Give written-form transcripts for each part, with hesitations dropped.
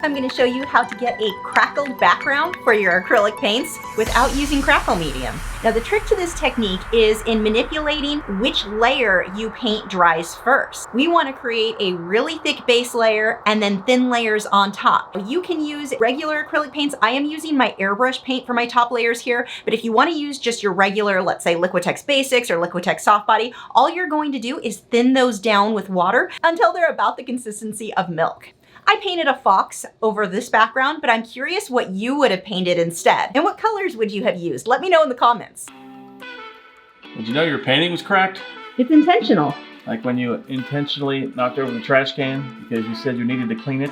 I'm going to show you how to get a crackled background for your acrylic paints without using crackle medium. Now the trick to this technique is in manipulating which layer you paint dries first. We want to create a really thick base layer and then thin layers on top. You can use regular acrylic paints. I am using my airbrush paint for my top layers here, but if you want to use just your regular, let's say Liquitex Basics or Liquitex Soft Body, all you're going to do is thin those down with water until they're about the consistency of milk. I painted a fox over this background, but I'm curious what you would have painted instead. And what colors would you have used? Let me know in the comments. Did you know your painting was cracked? It's intentional. Like when you intentionally knocked over the trash can because you said you needed to clean it?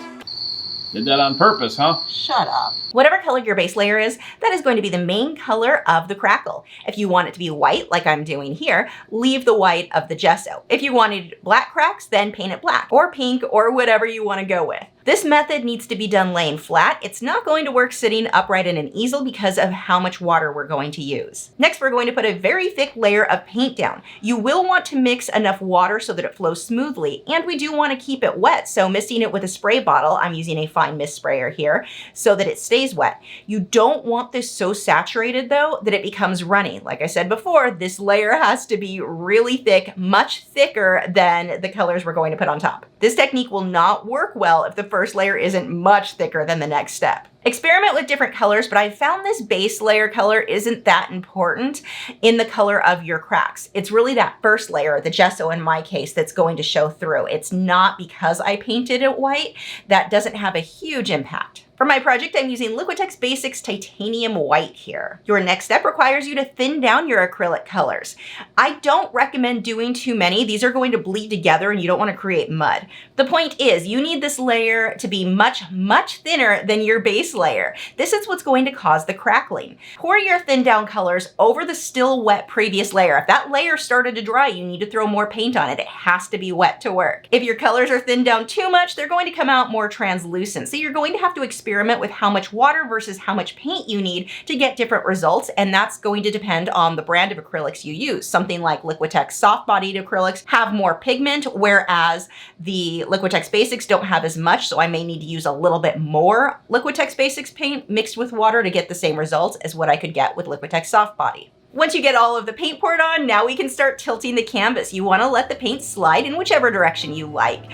Did that on purpose, huh? Shut up. Whatever color your base layer is, that is going to be the main color of the crackle. If you want it to be white, like I'm doing here, leave the white of the gesso. If you wanted black cracks, then paint it black or pink or whatever you want to go with. This method needs to be done laying flat. It's not going to work sitting upright in an easel because of how much water we're going to use. Next, we're going to put a very thick layer of paint down. You will want to mix enough water so that it flows smoothly, and we do want to keep it wet, so misting it with a spray bottle, I'm using a fine mist sprayer here, so that it stays wet. You don't want this so saturated though that it becomes runny. Like I said before, this layer has to be really thick, much thicker than the colors we're going to put on top. This technique will not work well if the first layer isn't much thicker than the next step. Experiment with different colors, but I found this base layer color isn't that important in the color of your cracks. It's really that first layer, the gesso in my case, that's going to show through. It's not because I painted it white. That doesn't have a huge impact. For my project, I'm using Liquitex Basics Titanium White here. Your next step requires you to thin down your acrylic colors. I don't recommend doing too many. These are going to bleed together and you don't want to create mud. The point is you need this layer to be much, much thinner than your base layer. This is what's going to cause the crackling. Pour your thin down colors over the still wet previous layer. If that layer started to dry, you need to throw more paint on it. It has to be wet to work. If your colors are thinned down too much, they're going to come out more translucent. So you're going to have to experiment with how much water versus how much paint you need to get different results, and that's going to depend on the brand of acrylics you use. Something like Liquitex soft-bodied acrylics have more pigment, whereas the Liquitex Basics don't have as much, so I may need to use a little bit more Liquitex Basics paint mixed with water to get the same results as what I could get with Liquitex Soft Body. Once you get all of the paint poured on, now we can start tilting the canvas. You want to let the paint slide in whichever direction you like.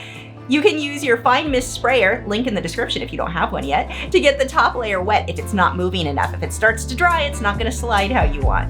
You can use your fine mist sprayer, link in the description if you don't have one yet, to get the top layer wet if it's not moving enough. If it starts to dry, it's not going to slide how you want.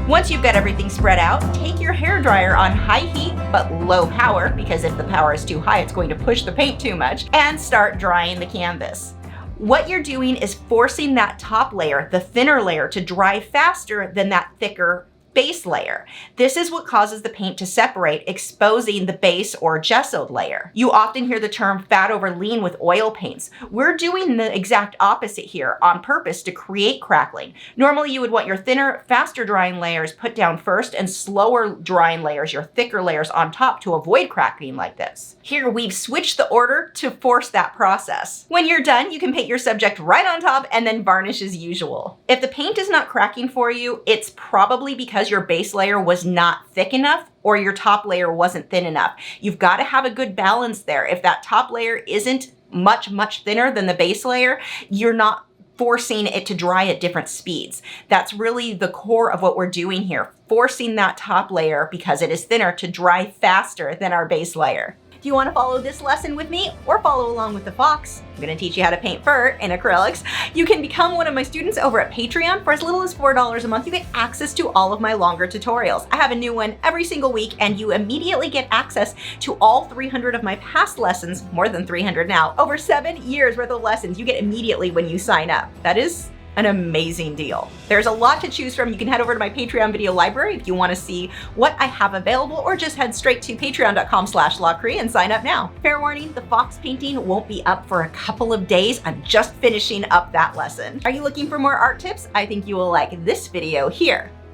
Once you've got everything spread out, take your hairdryer on high heat but low power, because if the power is too high, it's going to push the paint too much, and start drying the canvas. What you're doing is forcing that top layer, the thinner layer, to dry faster than that thicker base layer. This is what causes the paint to separate, exposing the base or gessoed layer. You often hear the term fat over lean with oil paints. We're doing the exact opposite here on purpose to create crackling. Normally you would want your thinner, faster drying layers put down first and slower drying layers, your thicker layers on top, to avoid cracking like this. Here we've switched the order to force that process. When you're done, you can paint your subject right on top and then varnish as usual. If the paint is not cracking for you, it's probably because your base layer was not thick enough or your top layer wasn't thin enough. You've got to have a good balance there. If that top layer isn't much, much thinner than the base layer, you're not forcing it to dry at different speeds. That's really the core of what we're doing here, forcing that top layer, because it is thinner, to dry faster than our base layer. Do you want to follow this lesson with me or follow along with the fox? I'm going to teach you how to paint fur in acrylics. You can become one of my students over at Patreon. For as little as $4 a month, you get access to all of my longer tutorials. I have a new one every single week, and you immediately get access to all 300 of my past lessons, more than 300 now, over 7 years worth of lessons you get immediately when you sign up. That is an amazing deal. There's a lot to choose from. You can head over to my Patreon video library if you want to see what I have available, or just head straight to patreon.com/Lachri and sign up now. Fair warning, the fox painting won't be up for a couple of days. I'm just finishing up that lesson. Are you looking for more art tips? I think you will like this video here.